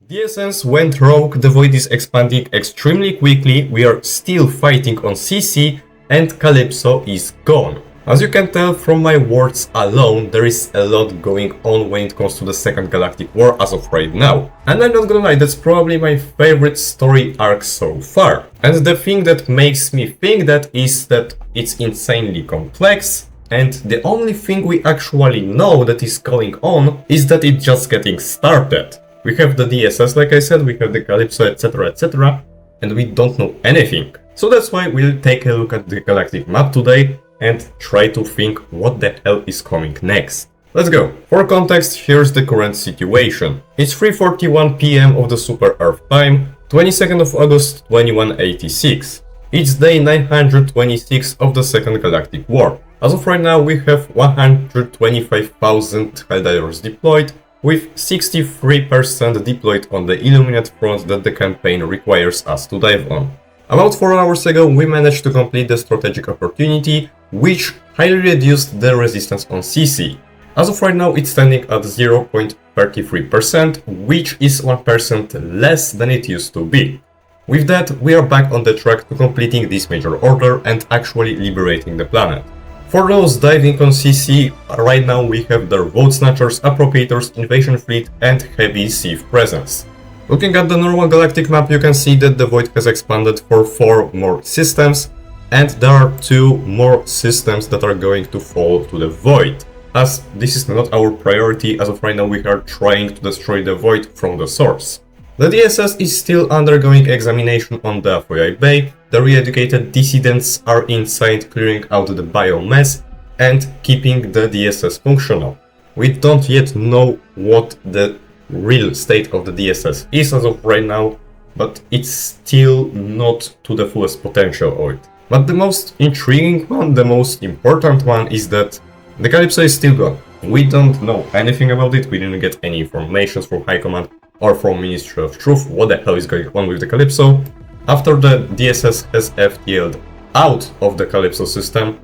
The essence went rogue, the void is expanding extremely quickly, we are still fighting on CC, and Calypso is gone. As you can tell from my words alone, there is a lot going on when it comes to the Second Galactic War as of right now. And I'm not gonna lie, that's probably my favorite story arc so far. And the thing that makes me think that is that it's insanely complex, and the only thing we actually know that is going on is that it's just getting started. We have the DSS, like I said, we have the Calypso, etc, and we don't know anything. So that's why we'll take a look at the galactic map today and try to think what the hell is coming next. Let's go. For context, here's the current situation. It's 3:41 PM of the Super Earth time, 22nd of August 2186. It's day 926 of the Second Galactic War. As of right now, we have 125,000 Helldivers deployed, with 63% deployed on the Illuminate front that the campaign requires us to dive on. About 4 hours ago, we managed to complete the strategic opportunity, which highly reduced the resistance on CC. As of right now, it's standing at 0.33%, which is 1% less than it used to be. With that, we are back on the track to completing this major order and actually liberating the planet. For those diving on CC, right now we have their Void Snatchers, Appropriators, Invasion Fleet and Heavy Sieve presence. Looking at the normal galactic map, you can see that the Void has expanded for 4 more systems, and there are 2 more systems that are going to fall to the Void. As this is not our priority, as of right now we are trying to destroy the Void from the source. The DSS is still undergoing examination on the Anyhwey Bay, the re-educated dissidents are inside clearing out the biomass and keeping the DSS functional. We don't yet know what the real state of the DSS is as of right now, but it's still not to the fullest potential of it. But the most intriguing one, the most important one, is that the Calypso is still gone. We don't know anything about it, we didn't get any information from High Command or from Ministry of Truth what the hell is going on with the Calypso. After the DSS has FTL'd out of the Calypso system,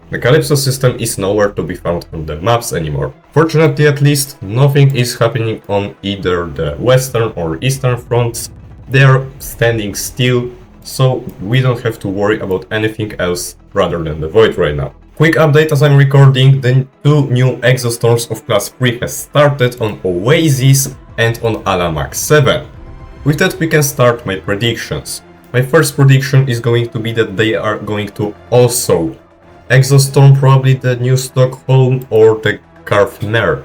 the Calypso system is nowhere to be found on the maps anymore. Fortunately, at least, nothing is happening on either the western or eastern fronts. They are standing still, so we don't have to worry about anything else rather than the Void right now. Quick update as I'm recording, the 2 new Exostorms of Class 3 has started on Oasis and on Alamax 7. With that we can start my predictions. My first prediction is going to be that they are going to also Exostorm probably the New Stockholm or the Karfner.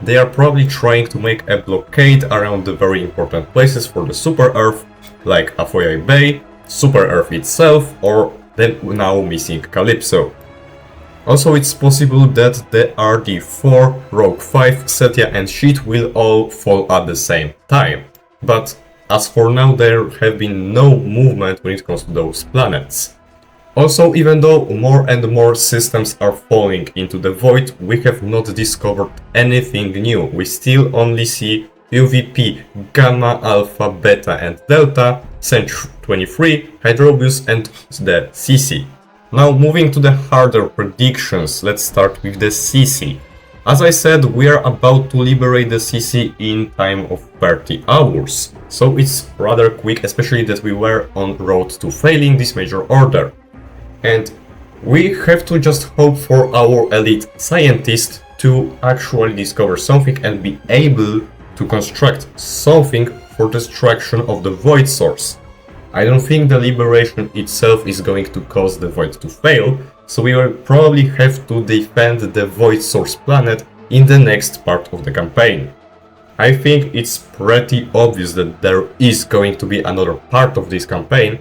They are probably trying to make a blockade around the very important places for the Super Earth, like Anyhwey Bay, Super Earth itself, or the now missing Calypso. Also, it's possible that the RD4, Rogue 5, Setia and Sheet will all fall at the same time. But as for now, there have been no movement when it comes to those planets. Also, even though more and more systems are falling into the Void, we have not discovered anything new. We still only see UVP, Gamma, Alpha, Beta and Delta, Century 23, Hydrobius and the CC. Now moving to the harder predictions, let's start with the CC. As I said, we are about to liberate the CC in time of 30 hours. So it's rather quick, especially that we were on road to failing this major order. And we have to just hope for our elite scientists to actually discover something and be able to construct something for destruction of the Void source. I don't think the liberation itself is going to cause the Void to fail, so we will probably have to defend the Void source planet in the next part of the campaign. I think it's pretty obvious that there is going to be another part of this campaign,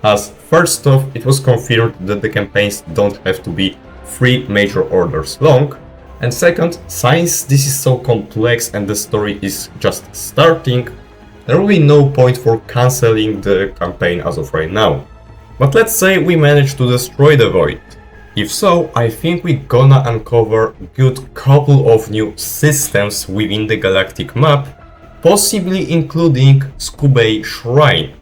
as first off, it was confirmed that the campaigns don't have to be 3 major orders long, and second, since this is so complex and the story is just starting, there will be no point for cancelling the campaign as of right now. But let's say we manage to destroy the Void. If so, I think we're gonna uncover a good couple of new systems within the galactic map, possibly including Scubay Shrine.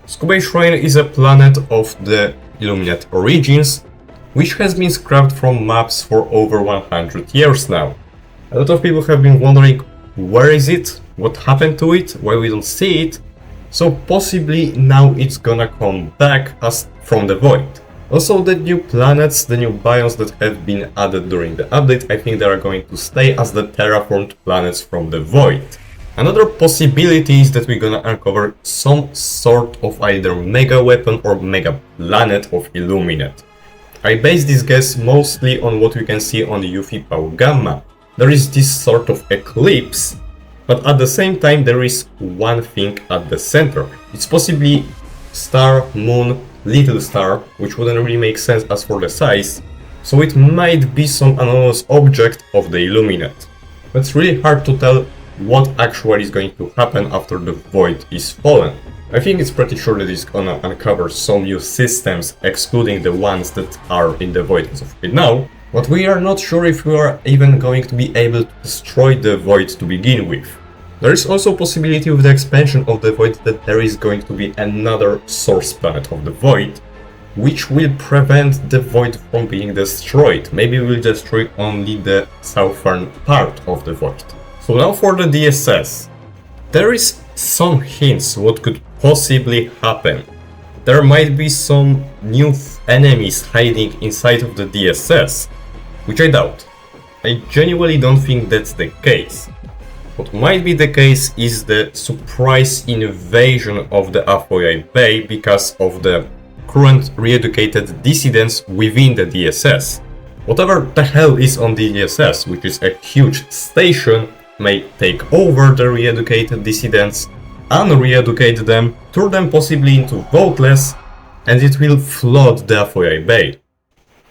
Scubay Shrine is a planet of the Illuminate origins, which has been scrapped from maps for over 100 years now. A lot of people have been wondering where is it, what happened to it, why we don't see it. So possibly now it's gonna come back as from the void. Also, the new planets, the new biomes that have been added during the update, I think they are going to stay as the terraformed planets from the void. Another possibility is that we're gonna uncover some sort of either mega weapon or mega planet of Illuminate. I base this guess mostly on what we can see on UV Power Gamma. There is this sort of eclipse, but at the same time there is one thing at the center. It's possibly star, moon, little star, which wouldn't really make sense as for the size, so it might be some anomalous object of the Illuminate. But it's really hard to tell what actually is going to happen after the void is fallen. I think it's pretty sure that it's gonna uncover some new systems, excluding the ones that are in the void as of right now, but we are not sure if we are even going to be able to destroy the void to begin with. There is also a possibility with the expansion of the void that there is going to be another source planet of the void, which will prevent the void from being destroyed. Maybe we'll destroy only the southern part of the void. So now for the DSS. There is some hints what could possibly happen. There might be some new enemies hiding inside of the DSS, which I doubt. I genuinely don't think that's the case. What might be the case is the surprise invasion of the Anyhwey Bay because of the current re-educated dissidents within the DSS. Whatever the hell is on the DSS, which is a huge station, may take over the re-educated dissidents, unre-educate them, turn them possibly into voteless, and it will flood the Anyhwey Bay.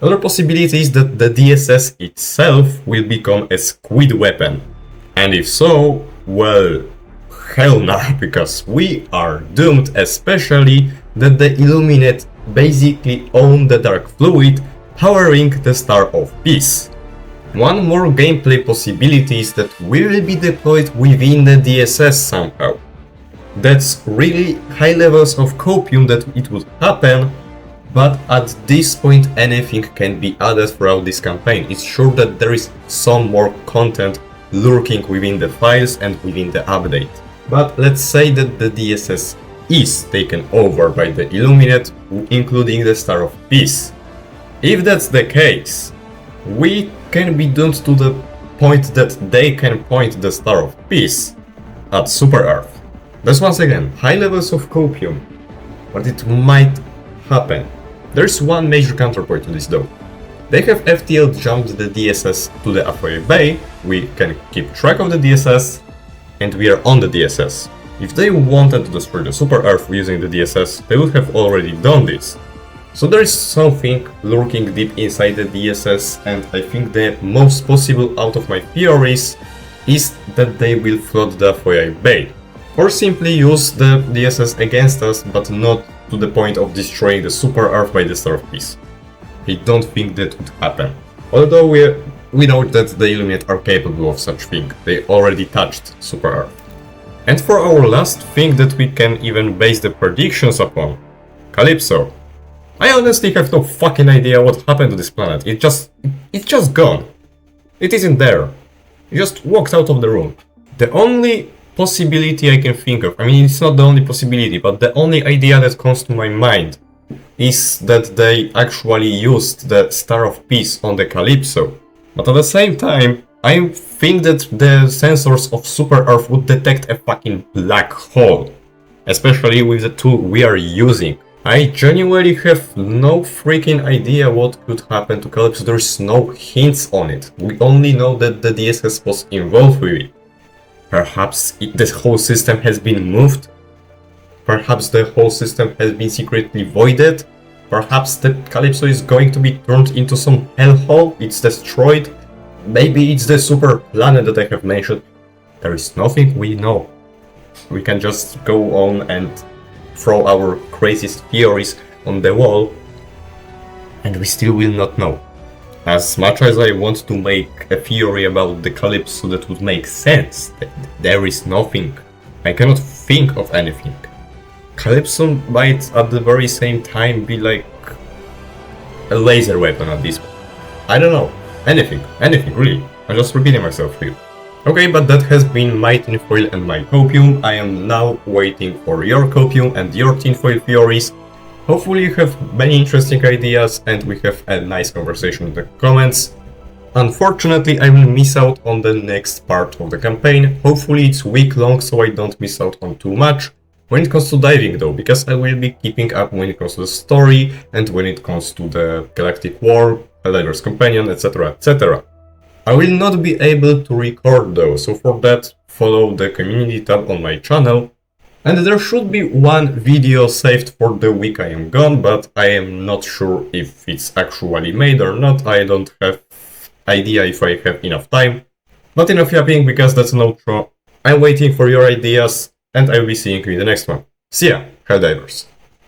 Another possibility is that the DSS itself will become a squid weapon. And if so, well, hell no, because we are doomed, especially that the Illuminate basically own the dark fluid powering the Star of Peace. One more gameplay possibility is that we will be deployed within the DSS somehow. That's really high levels of hopium that it would happen, but at this point anything can be added throughout this campaign. It's sure that there is some more content lurking within the files and within the update. But let's say that the DSS is taken over by the Illuminate, including the Star of Peace. If that's the case, we can be doomed to the point that they can point the Star of Peace at Super Earth. That's once again high levels of hopium, but it might happen. There's one major counterpoint to this though. They have FTL jumped the DSS to the Anyhwey Bay, we can keep track of the DSS, and we are on the DSS. If they wanted to destroy the Super Earth using the DSS, they would have already done this. So there is something lurking deep inside the DSS, and I think the most possible out of my theories is that they will flood the Anyhwey Bay. Or simply use the DSS against us, but not to the point of destroying the Super Earth by the Star of Peace. I don't think that would happen. Although we know that the Illuminate are capable of such thing. They already touched Super Earth. And for our last thing that we can even base the predictions upon, Calypso. I honestly have no fucking idea what happened to this planet. It's just gone. It isn't there. It just walked out of the room. The only possibility I can think of, I mean it's not the only possibility, but the only idea that comes to my mind is that they actually used the Star of Peace on the Calypso. But at the same time, I think that the sensors of Super Earth would detect a fucking black hole. Especially with the tool we are using. I genuinely have no freaking idea what could happen to Calypso. There's no hints on it. We only know that the DSS was involved with it. Perhaps this whole system has been moved? Perhaps the whole system has been secretly voided? Perhaps the Calypso is going to be turned into some hellhole? It's destroyed? Maybe it's the super planet that I have mentioned. There is nothing we know. We can just go on and throw our craziest theories on the wall, and we still will not know. As much as I want to make a theory about the Calypso that would make sense, there is nothing. I cannot think of anything. Calypso might at the very same time be like a laser weapon at this point. I don't know. Anything really. I'm just repeating myself here. Okay, but that has been my tinfoil and my hopium. I am now waiting for your hopium and your tinfoil theories. Hopefully you have many interesting ideas and we have a nice conversation in the comments. Unfortunately, I will miss out on the next part of the campaign. Hopefully it's week long so I don't miss out on too much. When it comes to diving though, because I will be keeping up when it comes to the story and when it comes to the Galactic War, Helliver's Companion, etc, etc. I will not be able to record those, so for that follow the community tab on my channel. And there should be one video saved for the week I am gone, but I am not sure if it's actually made or not. I don't have idea if I have enough time. Not enough yapping because that's an outro. I'm waiting for your ideas and I'll be seeing you in the next one. See ya, Helldivers!